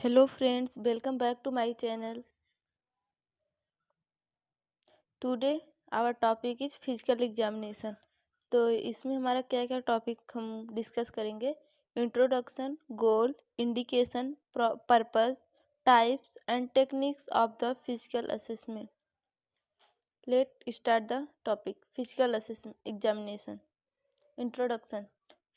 Hello friends, welcome back to my channel. Today our topic is physical examination. तो इसमें हमारा क्या क्या टॉपिक हम डिस्कस करेंगे। Introduction, goal, indication, purpose, types and techniques of the physical assessment. Let start the topic physical assessment examination. Introduction.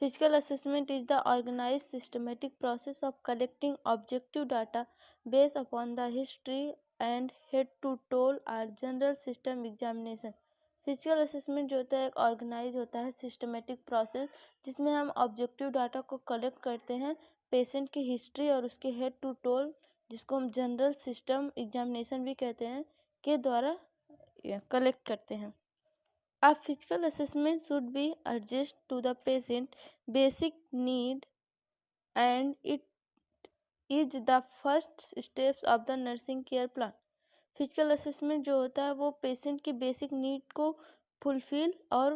Physical assessment is the organized systematic process of collecting objective data based upon the history and head-to-toe or general system examination. Physical assessment जो होता है एक organise होता है systematic process जिसमें हम objective data को collect करते हैं पेशेंट की हिस्ट्री और उसके हेड टू टोल जिसको हम जनरल सिस्टम एग्जामिनेशन भी कहते हैं के द्वारा कलेक्ट करते हैं। A physical assessment should be adjusted to the patient basic need and it is the first steps of the nursing care plan. Physical assessment जो होता है वो पेशेंट की बेसिक नीड को फुलफिल और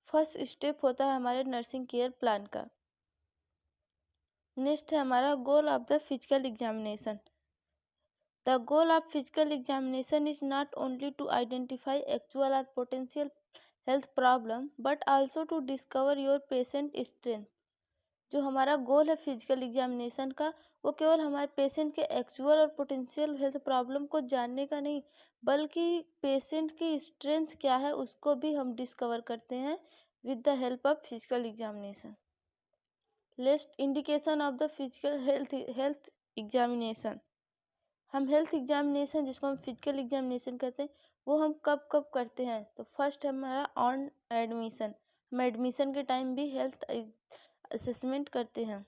फर्स्ट स्टेप होता है हमारे नर्सिंग केयर प्लान का। नेक्स्ट है हमारा goal of the physical examination. The goal of physical examination is not only to identify actual or potential health problem but also to discover your patient strength. जो हमारा गोल है physical examination का वो केवल हमारे पेशेंट के एक्चुअल और potential health problem को जानने का नहीं बल्कि पेशेंट की स्ट्रेंथ क्या है उसको भी हम डिस्कवर करते हैं with the help of physical examination. Let's indication of the physical health examination. हम हेल्थ एग्जामिनेशन जिसको हम फिजिकल एग्जामिनेशन कहते हैं वो हम कब कब करते हैं। तो फर्स्ट है हमारा ऑन एडमिशन, हम एडमिशन के टाइम भी हेल्थ असेसमेंट करते हैं।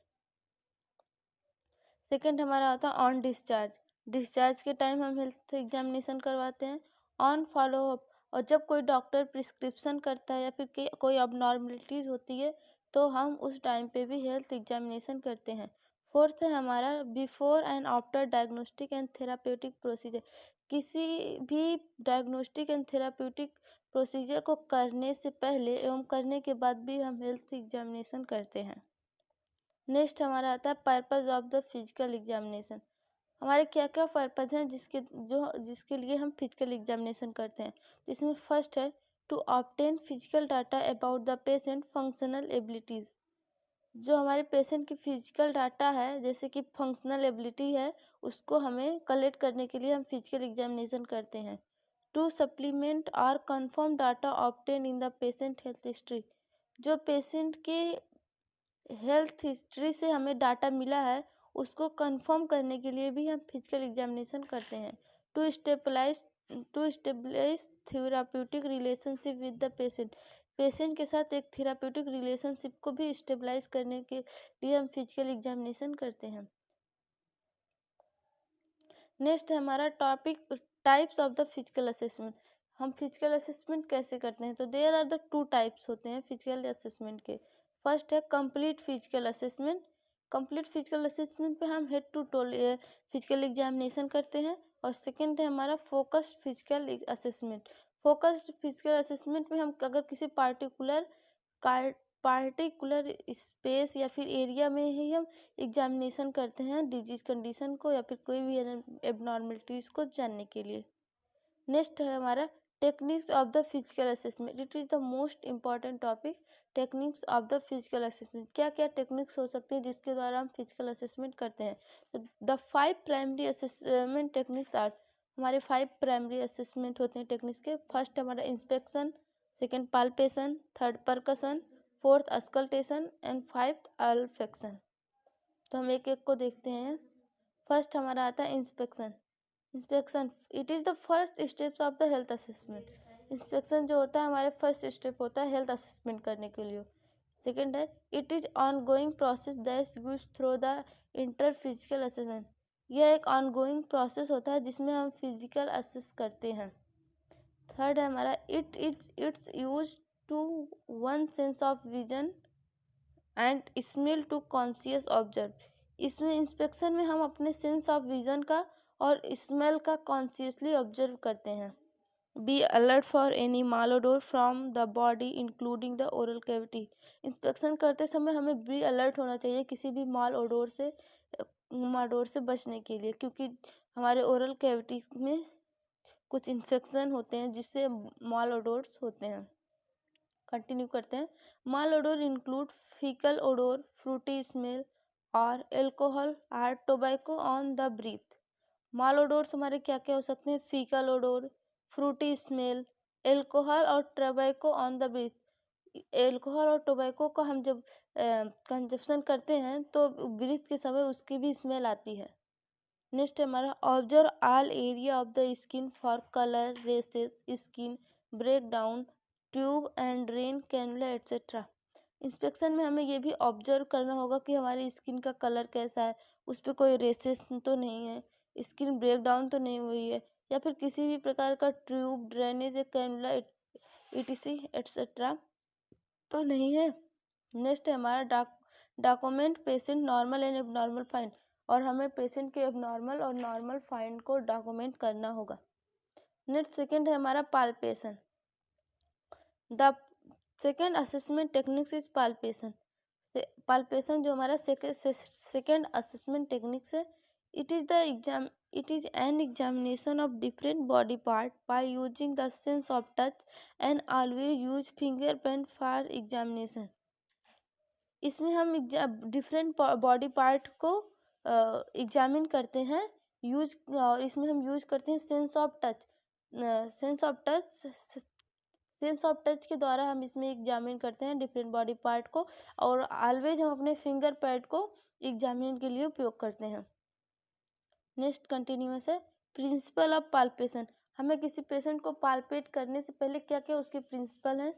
सेकंड हमारा होता है ऑन डिस्चार्ज, डिस्चार्ज के टाइम हम हेल्थ एग्जामिनेशन करवाते हैं। ऑन फॉलोअप, और जब कोई डॉक्टर प्रिस्क्रिप्शन करता है या फिर कोई अबनॉर्मलिटीज़ होती है तो हम उस टाइम पे भी हेल्थ एग्जामिनेशन करते हैं। फोर्थ है हमारा before and after diagnostic and therapeutic procedure, किसी भी डायग्नोस्टिक एंड थेराप्यूटिक प्रोसीजर को करने से पहले एवं करने के बाद भी हम हेल्थ एग्जामिनेशन करते हैं। नेक्स्ट हमारा आता है purpose of the physical examination. हमारे क्या क्या पर्पज़ हैं जिसके लिए हम फिजिकल एग्जामिनेशन करते हैं। इसमें फर्स्ट है to obtain physical data about the patient functional abilities. जो हमारे पेशेंट की फिजिकल डाटा है जैसे कि फंक्शनल एबिलिटी है उसको हमें कलेक्ट करने के लिए हम फिजिकल एग्जामिनेशन करते हैं। टू सप्लीमेंट और confirm data obtain in the patient health history, जो पेशेंट के हेल्थ हिस्ट्री से हमें डाटा मिला है उसको कंफर्म करने के लिए भी हम फिजिकल एग्जामिनेशन करते हैं। To stabilise therapeutic relationship with the patient, patient के साथ एक थेराप्यूटिक रिलेशनशिप को भी स्टेबलाइज करने के लिए हम फिजिकल एग्जामिनेशन करते हैं। नेक्स्ट है हमारा topic types of the physical assessment. हम फिजिकल असेसमेंट कैसे करते हैं तो there are the two types होते हैं फिजिकल असेसमेंट के। फर्स्ट है complete physical assessment. Complete physical assessment पे हम head to toe physical examination करते हैं। और सेकेंड है हमारा focused physical assessment. Focused physical assessment में हम अगर किसी पार्टिकुलर स्पेस या फिर एरिया में ही हम एग्जामिनेशन करते हैं डिजीज कंडीशन को या फिर कोई भी एबनॉर्मलिटीज़ को जानने के लिए। नेक्स्ट है हमारा techniques of the physical assessment. It is the most important topic, techniques of the physical assessment. क्या क्या टेक्निक्स हो सकती हैं जिसके द्वारा हम फिजिकल असेसमेंट करते हैं। तो the 5 primary assessment techniques are, हमारे 5 प्राइमरी असेसमेंट होते हैं टेक्निक्स के। फर्स्ट हमारा inspection, second palpation, third percussion, fourth auscultation and fifth olfaction. तो हम एक एक को देखते हैं। फर्स्ट हमारा आता है inspection. Inspection it is the first steps of the health assessment. Inspection जो होता है हमारे फर्स्ट स्टेप होता है हेल्थ असेसमेंट करने के लिए। सेकेंड है it is on going process that use through the inter physical assessment. यह एक ऑन गोइंग प्रोसेस होता है जिसमें हम फिजिकल असेस करते हैं। थर्ड है हमारा its use to one sense of vision and smell to conscious observe. इसमें इंस्पेक्शन में हम अपने सेंस ऑफ विजन का और स्मेल का कॉन्शियसली ऑब्जर्व करते हैं। Be alert for any malodour from the body including the oral cavity. Inspection करते समय हमें बी अलर्ट होना चाहिए किसी भी माल ओडोर से बचने के लिए, क्योंकि हमारे ओरल कैविटी में कुछ इन्फेक्शन होते हैं जिससे माल ओडोर्स होते हैं। कंटिन्यू करते हैं। Malodour include faecal odour, fruity smell और एल्कोहल और tobacco on the breath. Malodours हमारे क्या क्या हो सकते हैं? Faecal odour, fruity smell, alcohol और tobacco on the breath. Alcohol और टोबैको का हम जब कंजप्शन करते हैं तो ब्रीथ के समय उसकी भी स्मेल आती है। नेक्स्ट हमारा observe all area of the skin for colour, rashes, skin break down, tube and drain, cannula etcetera. Inspection में हमें ये भी ऑब्जर्व करना होगा कि हमारी स्किन का कलर कैसा है, उस पर कोई रेसेस तो नहीं है, स्किन ब्रेक डाउन तो नहीं हुई है, या फिर किसी भी प्रकार का ट्यूब, ड्रेनेज या कैनुला इटीसी एट्सेट्रा तो नहीं है। नेक्स्ट है हमारा document patient normal and abnormal find, और हमें पेशेंट के एबनॉर्मल और नॉर्मल फाइंड को डॉक्यूमेंट करना होगा। नेक्स्ट सेकंड है हमारा palpation. The second assessment techniques is palpation. Palpation जो हमारा सेकंड असेसमेंट टेक्निक्स है, it is an examination of different body part by using the sense of touch and always use finger print for examination. इसमें हम different body part को examine करते हैं और इसमें हम यूज करते हैं sense of touch. Sense of touch के द्वारा हम इसमें एग्जामिन करते हैं डिफरेंट बॉडी पार्ट को, और ऑलवेज हम अपने फिंगर पैड को एग्जामिन के लिए उपयोग करते हैं। नेक्स्ट कंटिन्यूअस है प्रिंसिपल ऑफ पाल्पेशन। हमें किसी पेशेंट को पाल्पेट करने से पहले क्या क्या उसके प्रिंसिपल हैं?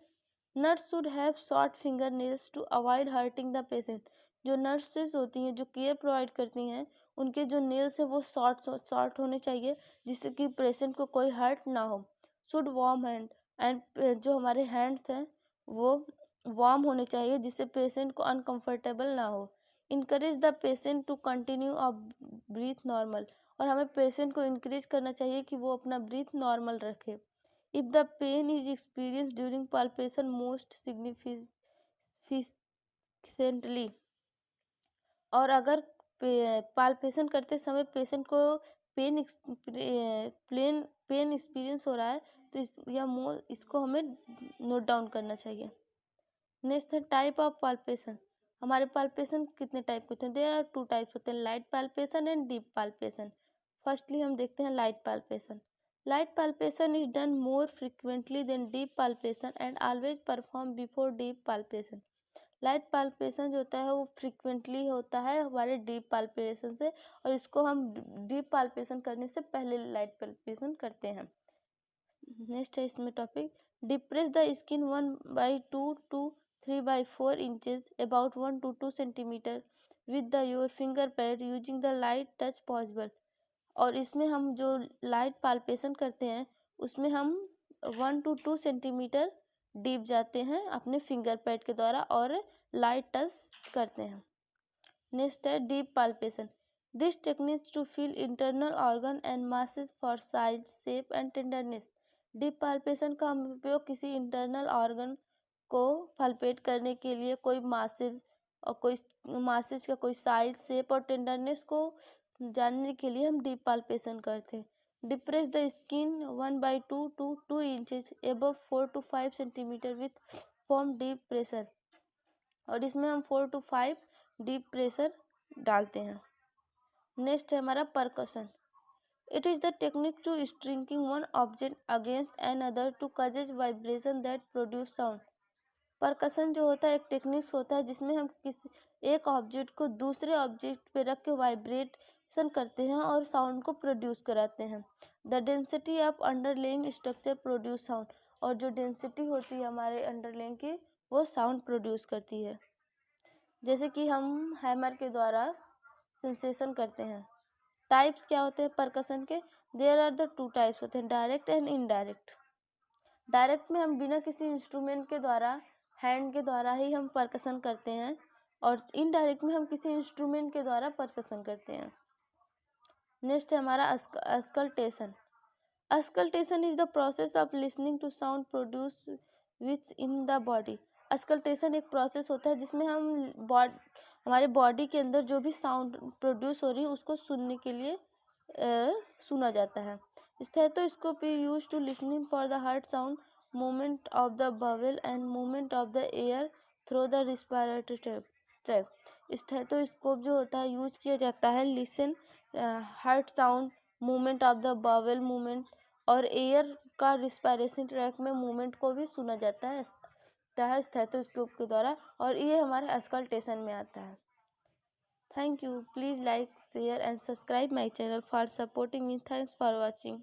Nurse should have short finger nails to avoid hurting the patient. जो नर्सेस होती हैं जो केयर प्रोवाइड करती हैं, उनके जो नेल्स हैं वो शॉर्ट होने चाहिए जिससे कि पेशेंट को कोई हर्ट ना हो। शुड वार्म हैंड, एंड जो हमारे हैंड्स हैं वो वार्म होने चाहिए जिससे पेशेंट को अनकंफर्टेबल ना हो। Encourage the patient to continue a breath normal, और हमें पेशेंट को इनकरेज करना चाहिए कि वो अपना ब्रीथ नॉर्मल रखे। If the pain is experienced during palpation most significantly, और अगर पाल्पेशन करते समय पेशेंट को पेन पेन एक्सपीरियंस हो रहा है तो इसको हमें नोट डाउन करना चाहिए। नेक्स्ट है टाइप ऑफ पाल्पेशन। हमारे पाल्पेशन कितने टाइप के होते हैं? देयर आर 2 टाइप्स होते हैं, light palpation and deep palpation. Firstly हम देखते हैं light palpation. Light palpation is done more frequently than deep palpation and always performed before deep palpation. Light palpation जो होता है वो फ्रिक्वेंटली होता है हमारे डीप palpation से, और इसको हम डीप palpation करने से पहले लाइट palpation करते हैं। नेक्स्ट है इसमें topic depress the skin 1/2 to 3/4 inches about 1 to 2 centimeter with the your finger pad using the light touch possible। और इसमें हम जो लाइट पाल्पेशन करते हैं उसमें हम 1 to 2 सेंटीमीटर डीप जाते हैं अपने फिंगर पैड के द्वारा और लाइट टच करते हैं। नेक्स्ट है deep palpation. This technique to feel internal organ and masses for size, shape and tenderness. Deep palpation का हम उपयोग किसी इंटरनल ऑर्गन को पाल्पेट करने के लिए, कोई मासेज का कोई साइज, शेप और टेंडरनेस को जानने के लिए हम डीप पाल्पेशन करते हैं। Depress the skin 1/2 to 2 inches above 4 to 5 centimetre with form deep pressure, और इसमें हम 4 to 5 डीप प्रेशर डालते हैं। नेक्स्ट है हमारा percussion. It is the technique to striking one object against another to causes vibration that produce sound. Percussion जो होता है एक टेक्निक्स होता है जिसमें हम किसी एक ऑब्जेक्ट को दूसरे ऑब्जेक्ट पे रख के वाइब्रेशन करते हैं और साउंड को प्रोड्यूस कराते हैं। The density of underlying structure produce sound, और जो डेंसिटी होती है हमारे अंडरलेइंग की वो साउंड प्रोड्यूस करती है। जैसे कि हम हैमर के द्वारा सेंसेशन करते हैं। टाइप्स क्या होते हैं परकशन के? देयर आर द 2 टाइप्स होते हैं, डायरेक्ट एंड इनडायरेक्ट। डायरेक्ट में हम बिना किसी इंस्ट्रूमेंट के द्वारा, हैंड के द्वारा ही हम परकशन करते हैं, और इनडायरेक्ट में हम किसी इंस्ट्रूमेंट के द्वारा परकशन करते हैं। नेक्स्ट है हमारा auscultation. Auscultation is the process of listening to sound produce within the body. Auscultation एक प्रोसेस होता है जिसमें हम हमारे बॉडी के अंदर जो भी साउंड प्रोड्यूस हो रही है उसको सुनने के लिए सुना जाता है। Stethoscope is used to listening for the heart sound, movement of the bowel and movement of the air through the respiratory tract. Stethoscope जो होता है यूज किया जाता है listen heart sound, movement of the bowel movement और air का respiration tract में movement को भी सुना जाता है स्टेथोस्कोप के द्वारा, और ये हमारे अस्कल्टेशन में आता है। Thank you. Please like, share and subscribe my channel for supporting me. Thanks for watching.